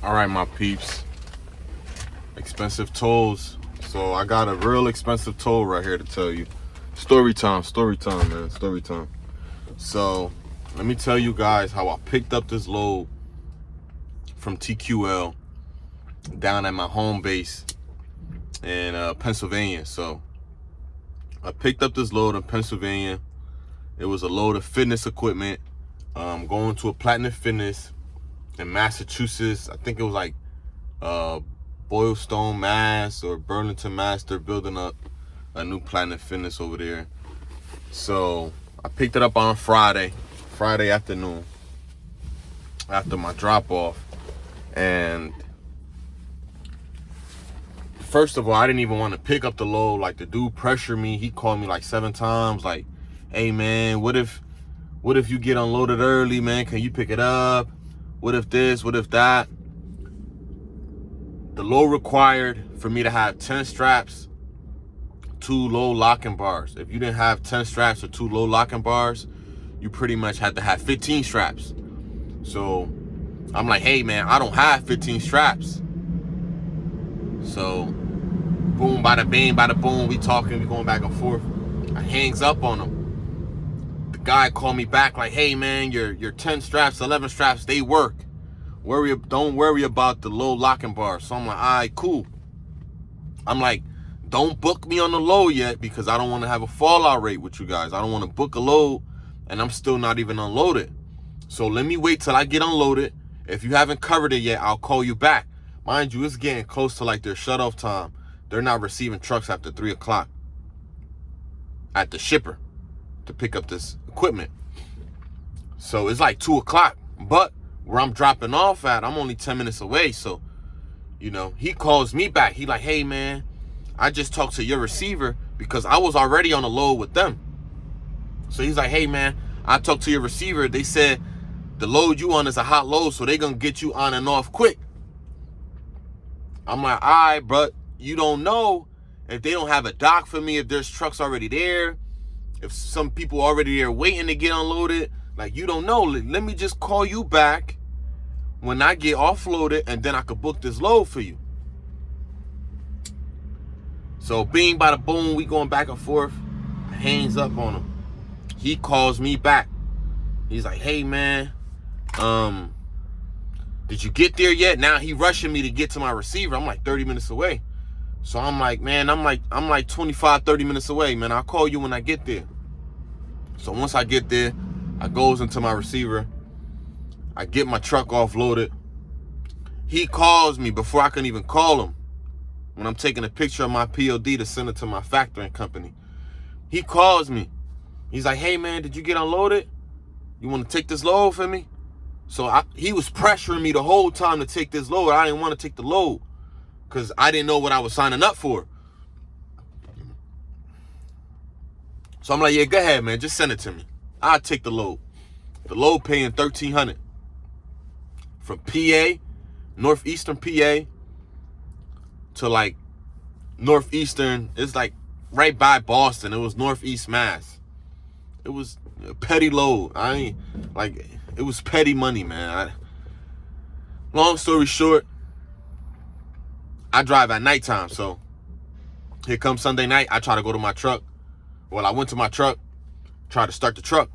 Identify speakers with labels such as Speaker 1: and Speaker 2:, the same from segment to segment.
Speaker 1: All right, my peeps. Expensive tolls. So I got a real expensive toll right here to tell you. Story time, man, story time. So let me tell you guys how I picked up this load from TQL down at my home base in Pennsylvania. So I picked up this load in Pennsylvania. It was a load of fitness equipment. Going to a Platinum Fitness in Massachusetts. I think it was like Boylston, Mass, or Burlington, Mass. They're building up a new Platinum Fitness over there. So I picked it up on Friday afternoon after my drop off. And first of all, I didn't even want to pick up the load. Like, the dude pressured me. He called me like 7 times. Like, hey man, what if you get unloaded early, man? Can you pick it up? What if this? What if that? The load required for me to have 10 straps, 2 low locking bars. If you didn't have 10 straps or 2 low locking bars, you pretty much had to have 15 straps. So I'm like, hey man, I don't have 15 straps. So boom, bada bing, bada boom, we talking, we going back and forth. I hangs up on him. The guy called me back like, hey man, your 10 straps, 11 straps, they work. Don't worry about the low locking bars. So I'm like, all right, cool. I'm like, don't book me on the load yet because I don't want to have a fallout rate with you guys. I don't want to book a load and I'm still not even unloaded. So let me wait till I get unloaded. If you haven't covered it yet, I'll call you back. Mind you, it's getting close to like their shut-off time. They're not receiving trucks after 3 o'clock at the shipper to pick up this equipment. So it's like 2 o'clock. But where I'm dropping off at, I'm only 10 minutes away. So, you know, he calls me back. He like, hey man, I just talked to your receiver because I was already on a load with them. So he's like, hey man, I talked to your receiver. They said the load you on is a hot load, so they're going to get you on and off quick. I'm like, all right, but you don't know if they don't have a dock for me, if there's trucks already there, if some people already there waiting to get unloaded. Like, you don't know. Let me just call you back when I get offloaded, and then I could book this load for you. So bing, bada boom, we going back and forth. Hangs up on him. He calls me back. He's like, hey man, did you get there yet? Now he rushing me to get to my receiver. I'm like 30 minutes away. So I'm like, man, I'm like 25, 30 minutes away, man. I'll call you when I get there. So once I get there, I goes into my receiver. I get my truck offloaded. He calls me before I can even call him. When I'm taking a picture of my POD to send it to my factoring company. He calls me. He's like, hey man, did you get unloaded? You want to take this load for me? So he was pressuring me the whole time to take this load. I didn't want to take the load because I didn't know what I was signing up for. So I'm like, yeah, go ahead, man. Just send it to me. I'll take the load. The load paying $1,300 from PA, northeastern PA, to like northeastern. It's like right by Boston. It was northeast Mass. It was a petty load. It was petty money, man. Long story short, I drive at nighttime. So here comes Sunday night. I try to go to my truck. Well, I went to my truck, tried to start the truck.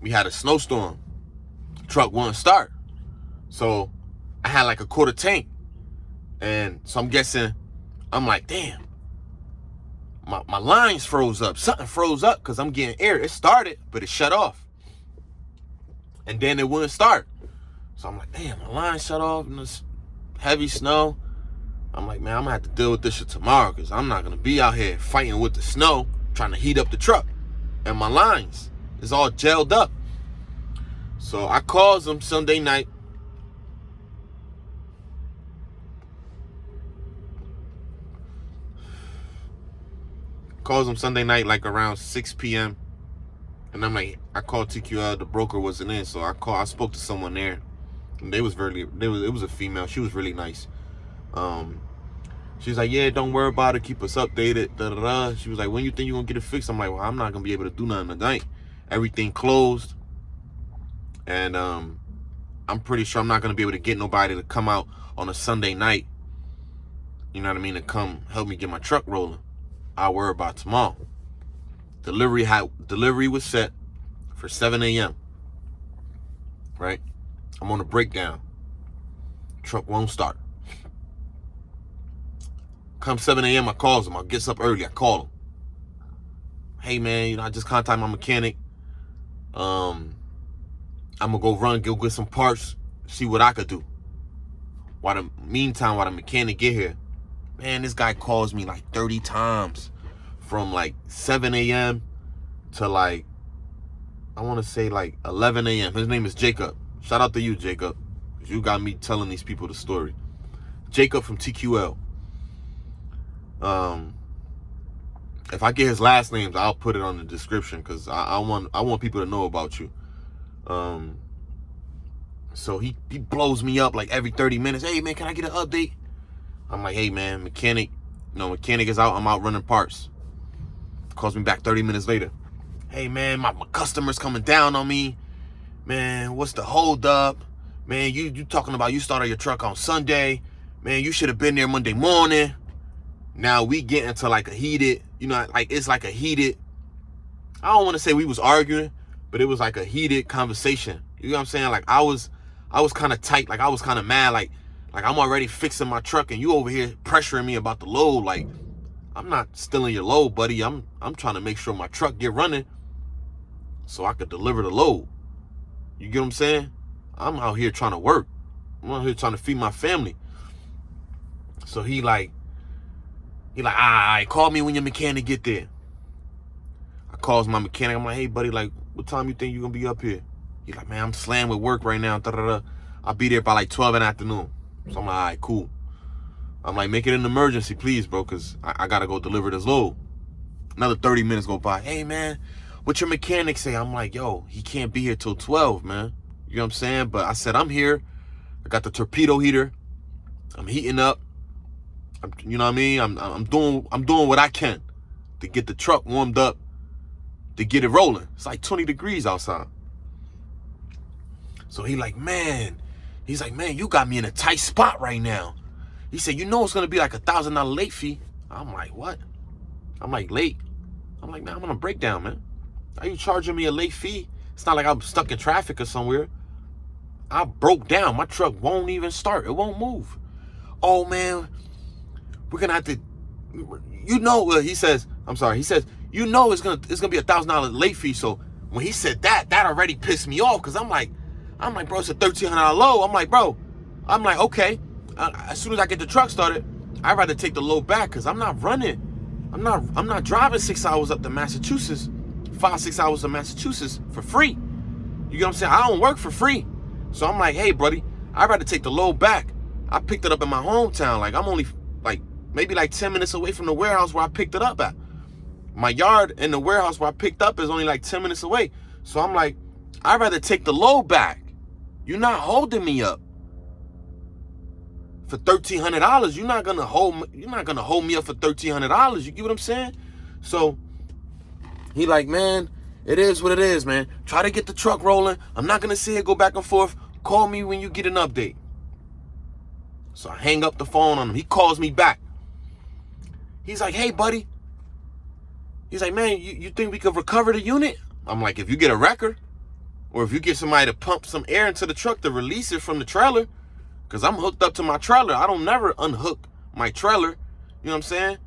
Speaker 1: We had a snowstorm. Truck wouldn't start. So I had like a quarter tank. And so I'm guessing, I'm like, damn, my lines froze up. Something froze up because I'm getting air. It started, but it shut off. And then it wouldn't start. So I'm like, damn, my line shut off in this heavy snow. I'm like, man, I'm going to have to deal with this shit tomorrow because I'm not going to be out here fighting with the snow, trying to heat up the truck. And my lines is all gelled up. So I calls him Sunday night. Calls him Sunday night like around 6 p.m. And I'm like, I called TQL, the broker wasn't in, so I spoke to someone there. And it was a female. She was really nice. She was like, yeah, don't worry about it, keep us updated. Da, da, da. She was like, when you think you're gonna get it fixed? I'm like, well, I'm not gonna be able to do nothing tonight. Everything closed. And I'm pretty sure I'm not going to be able to get nobody to come out on a Sunday night, you know what I mean, to come help me get my truck rolling. I'll worry about tomorrow. Delivery was set for 7 a.m., right? I'm on a breakdown. Truck won't start. Come 7 a.m., I calls him. I gets up early. I call him. Hey, man, you know, I just contacted my mechanic. I'm going to go get some parts, see what I could do. While the mechanic get here, man, this guy calls me like 30 times from like 7 a.m. to like, I want to say like 11 a.m. His name is Jacob. Shout out to you, Jacob. You got me telling these people the story. Jacob from TQL. If I get his last names, I'll put it on the description because I want people to know about you. So he blows me up like every 30 minutes. Hey, man, can I get an update? I'm like, hey, man, mechanic is out. I'm out running parts. Calls me back 30 minutes later. Hey, man, my customer's coming down on me. Man, what's the hold up? Man, you talking about you started your truck on Sunday. Man, you should have been there Monday morning. Now we get into like a heated, it's like a heated, I don't want to say we was arguing, but it was like a heated conversation. You know what I'm saying? Like I was kind of tight. Like I was kind of mad. Like I'm already fixing my truck and you over here pressuring me about the load. Like I'm not stealing your load, buddy. I'm trying to make sure my truck get running so I could deliver the load. You get what I'm saying? I'm out here trying to work. I'm out here trying to feed my family. So he like, call me when your mechanic get there. I calls my mechanic. I'm like, hey, buddy, like, what time you think you're going to be up here? He's like, man, I'm slammed with work right now. I'll be there by like 12 in the afternoon. So I'm like, all right, cool. I'm like, make it an emergency, please, bro, because I got to go deliver this load. Another 30 minutes go by. Hey, man, what your mechanic say? I'm like, yo, he can't be here till 12, man. You know what I'm saying? But I said, I'm here. I got the torpedo heater. I'm heating up. You know what I mean? I'm doing what I can to get the truck warmed up, to get it rolling. It's like 20 degrees outside. So he's like, man, you got me in a tight spot right now. He said, you know it's gonna be like $1,000 late fee. I'm like, what? I'm like, late? I'm like, man, I'm on a breakdown, man. Are you charging me a late fee? It's not like I'm stuck in traffic or somewhere. I broke down. My truck won't even start. It won't move. Oh, man, we're gonna have to, he says, you know it's gonna be $1,000 late fee. So when he said that already pissed me off because I'm like, bro, it's a $1,300 load. I'm like, bro, okay. As soon as I get the truck started, I'd rather take the load back because I'm not running. I'm not driving 6 hours up to Massachusetts, 5-6 hours to Massachusetts for free. You get what I'm saying? I don't work for free. So I'm like, hey, buddy, I'd rather take the load back. I picked it up in my hometown. Like I'm only maybe 10 minutes away from the warehouse where I picked it up at. My yard and the warehouse where I picked up is only like 10 minutes away. So I'm like, I'd rather take the load back. You're not holding me up for $1,300. You're not gonna hold me up for $1,300. You get what I'm saying? So he like, man, it is what it is, man. Try to get the truck rolling. I'm not gonna sit here, go back and forth. Call me when you get an update. So I hang up the phone on him. He calls me back. He's like, hey, buddy. He's like, man, you think we could recover the unit? I'm like, if you get a wrecker, or if you get somebody to pump some air into the truck to release it from the trailer, because I'm hooked up to my trailer. I don't never unhook my trailer. You know what I'm saying?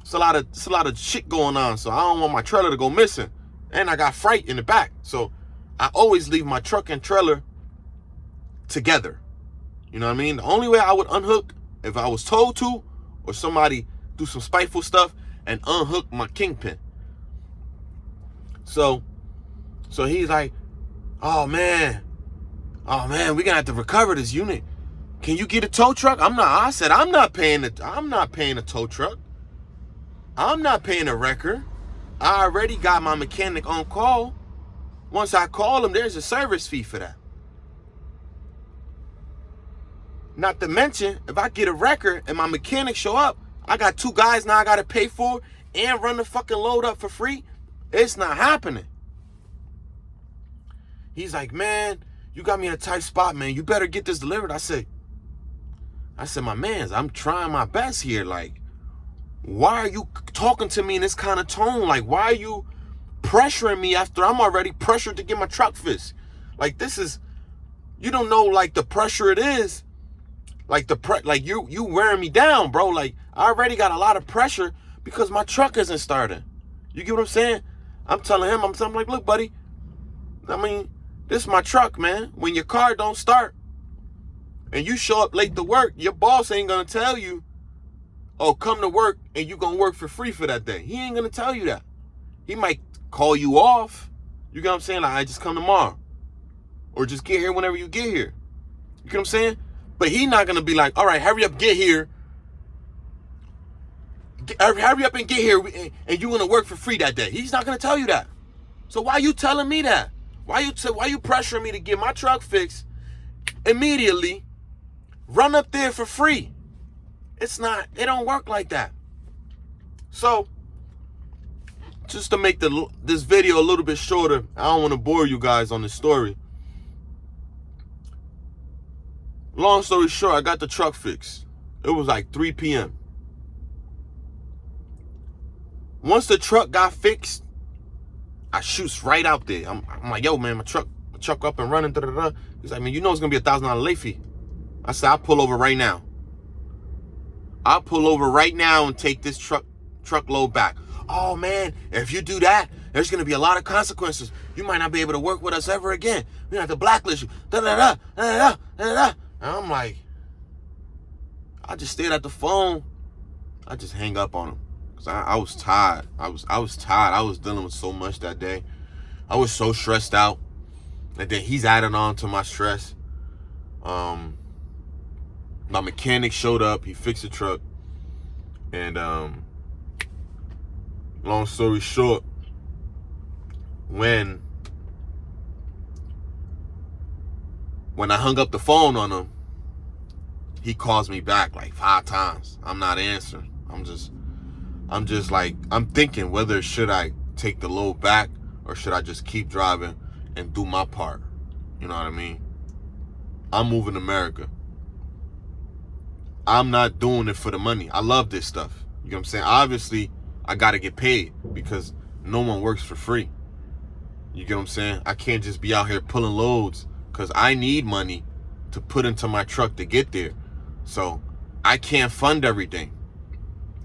Speaker 1: It's a lot of shit going on, so I don't want my trailer to go missing. And I got freight in the back. So I always leave my truck and trailer together. You know what I mean? The only way I would unhook, if I was told to, or somebody do some spiteful stuff and unhook my kingpin. So he's like, oh man, we're gonna have to recover this unit. Can you get a tow truck? I said, I'm not paying a tow truck. I'm not paying a wrecker. I already got my mechanic on call. Once I call him, there's a service fee for that. Not to mention, if I get a wrecker and my mechanic show up, I got 2 guys now I got to pay for and run the fucking load up for free. It's not happening. He's like, man, you got me in a tight spot, man. You better get this delivered. I said, my mans, I'm trying my best here. Like, why are you talking to me in this kind of tone? Like, why are you pressuring me after I'm already pressured to get my truck fixed? Like, this is, you don't know, like, the pressure it is. Like, like you wearing me down, bro. Like, I already got a lot of pressure because my truck isn't starting. You get what I'm saying? I'm telling him, I'm like, look, buddy, I mean, this is my truck, man. When your car don't start and you show up late to work, your boss ain't gonna tell you, oh, come to work and you gonna work for free for that day. He ain't gonna tell you that. He might call you off. You get what I'm saying? Like, I just come tomorrow. Or just get here whenever you get here. You get what I'm saying? But he not gonna be like, all right, hurry up, get here. Hurry up and get here, and you gonna work for free that day. He's not gonna tell you that. So why you telling me that? Why you pressuring me to get my truck fixed immediately? Run up there for free. It don't work like that. So, just to make this video a little bit shorter, I don't want to bore you guys on this story. Long story short, I got the truck fixed. It was like 3 p.m. Once the truck got fixed, I shoots right out there. I'm like, yo, man, my truck up and running. He's like, man, you know it's gonna be $1,000 late fee. I said, I'll pull over right now. I'll pull over right now and take this truckload back. Oh, man, if you do that, there's gonna be a lot of consequences. You might not be able to work with us ever again. We have to blacklist you. And I'm like, I just stayed at the phone. I just hang up on him. I was tired. I was tired. I was dealing with so much that day. I was so stressed out. And then he's adding on to my stress. My mechanic showed up. He fixed the truck. And long story short, when I hung up the phone on him, he calls me back like 5 times. I'm not answering. I'm just like, I'm thinking whether should I take the load back or should I just keep driving and do my part. You know what I mean? I'm moving to America. I'm not doing it for the money. I love this stuff. You know what I'm saying? Obviously, I got to get paid because no one works for free. You get what I'm saying? I can't just be out here pulling loads because I need money to put into my truck to get there. So I can't fund everything.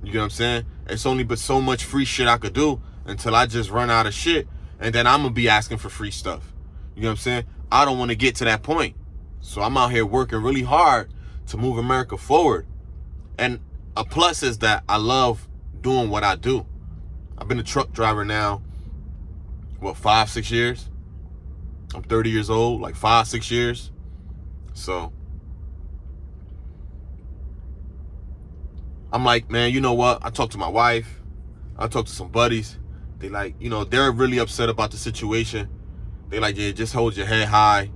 Speaker 1: You get what I'm saying? It's only but so much free shit I could do until I just run out of shit. And then I'm going to be asking for free stuff. You know what I'm saying? I don't want to get to that point. So I'm out here working really hard to move America forward. And a plus is that I love doing what I do. I've been a truck driver now, 5-6 years? I'm 30 years old, like 5-6 years. So I'm like, man, you know what? I talked to my wife. I talked to some buddies. They like, they're really upset about the situation. They like, yeah, just hold your head high.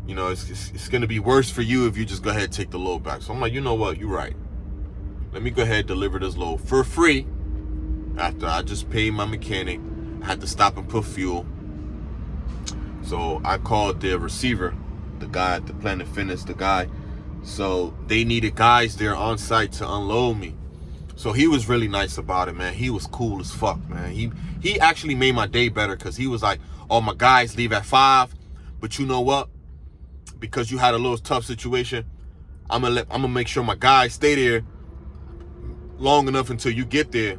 Speaker 1: It's going to be worse for you if you just go ahead and take the load back. So I'm like, you know what? You're right. Let me go ahead and deliver this load for free. After I just paid my mechanic, I had to stop and put fuel. So I called the receiver, the guy at the Planet Fitness, the guy. So they needed guys there on site to unload me. So he was really nice about it, man. He was cool as fuck, man. He actually made my day better because he was like, oh, my guys leave at 5. But you know what? Because you had a little tough situation, I'm gonna make sure my guys stay there long enough until you get there,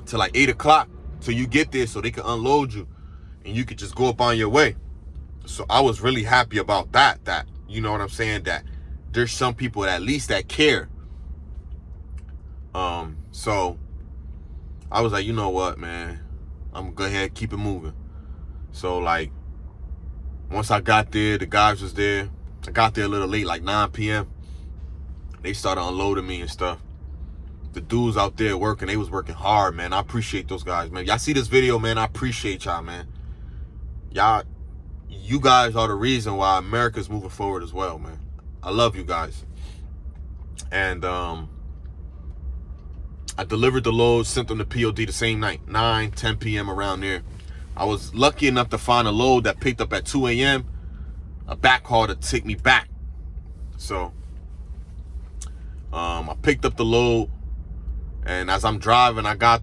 Speaker 1: till like 8 o'clock, till you get there so they can unload you and you could just go up on your way. So I was really happy about that, you know what I'm saying, that there's some people at least that care. So I was like, you know what, man, I'm gonna go ahead and keep it moving. So like, once I got there, the guys was there. I got there a little late, like 9 p.m. They started unloading me and stuff. The dudes out there working, they was working hard, man. I appreciate those guys, man. Y'all see this video, man, I appreciate y'all, man. You guys are the reason why America's moving forward as well, man. I love you guys. And I delivered the load, sent them to POD the same night, 9-10 p.m. around there. I was lucky enough to find a load that picked up at 2 a.m. a backhaul to take me back. So I picked up the load, and as I'm driving, I got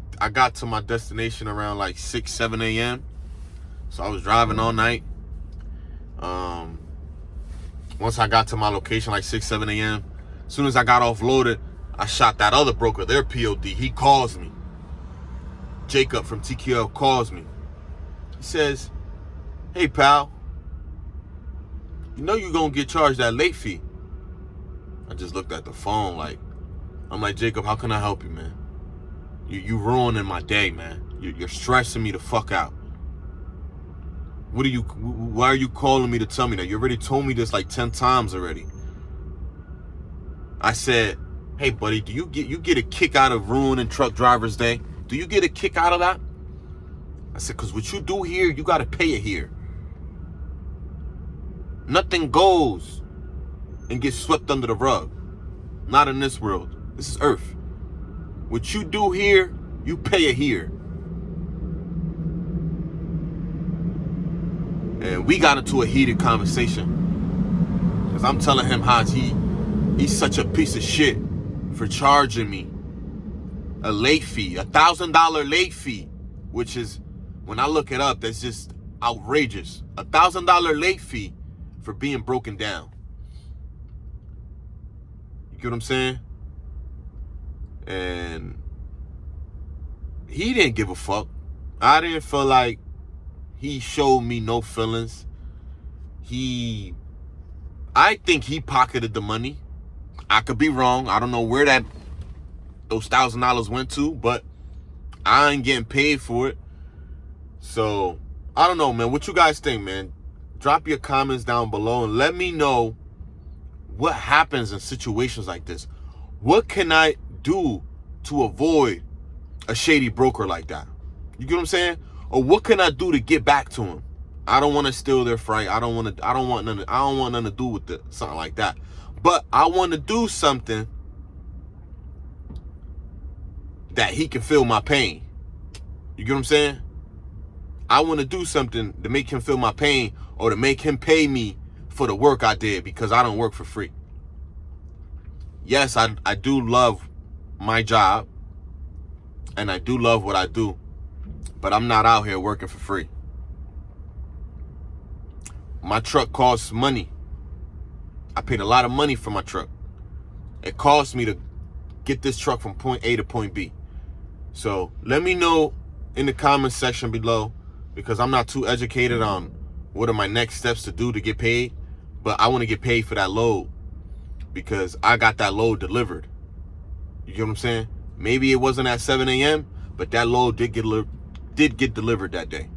Speaker 1: to my destination around like 6-7 a.m. So I was driving all night. Once I got to my location like 6-7 a.m., as soon as I got offloaded, I shot that other broker, their POD. He calls me. Jacob from TQL calls me. He says, "Hey, pal, you know you're going to get charged that late fee." I just looked at the phone like, I'm like, "Jacob, how can I help you, man? You ruining my day, man. You're stressing me the fuck out. Why are you calling me to tell me that? You already told me this like 10 times already." I said, "Hey, buddy, do you get a kick out of ruining truck drivers' day? Do you get a kick out of that?" I said, "Because what you do here, you got to pay it here. Nothing goes and gets swept under the rug. Not in this world. This is Earth. What you do here, you pay it here." And we got into a heated conversation, because I'm telling him how he's such a piece of shit for charging me a late fee, $1,000 late fee, which is, when I look it up, that's just outrageous. $1,000 late fee for being broken down. You get what I'm saying? And he didn't give a fuck. I didn't feel like he showed me no feelings. I think he pocketed the money. I could be wrong. I don't know where those $1,000 went to, but I ain't getting paid for it. So I don't know, man. What you guys think, man? Drop your comments down below and let me know what happens in situations like this. What can I do to avoid a shady broker like that? You get what I'm saying? Or what can I do to get back to him? I don't want to steal their freight. I don't want nothing to do with something like that. But I want to do something that he can feel my pain. You get what I'm saying? I want to do something to make him feel my pain, or to make him pay me for the work I did, because I don't work for free. Yes, I do love my job, and I do love what I do, but I'm not out here working for free. My truck costs money. I paid a lot of money for my truck. It cost me to get this truck from point A to point B. So let me know in the comment section below, because I'm not too educated on what are my next steps to do to get paid, but I want to get paid for that load, because I got that load delivered. You get what I'm saying? Maybe it wasn't at 7 a.m., but that load did get delivered that day,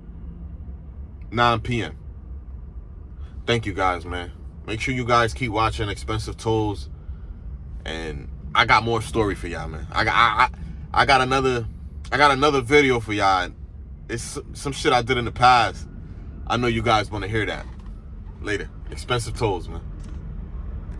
Speaker 1: 9 p.m. Thank you guys, man. Make sure you guys keep watching Expensive Tolls, and I got more story for y'all, man. I got another video for y'all. It's some shit I did in the past. I know you guys want to hear that. Later. Expensive Tolls, man.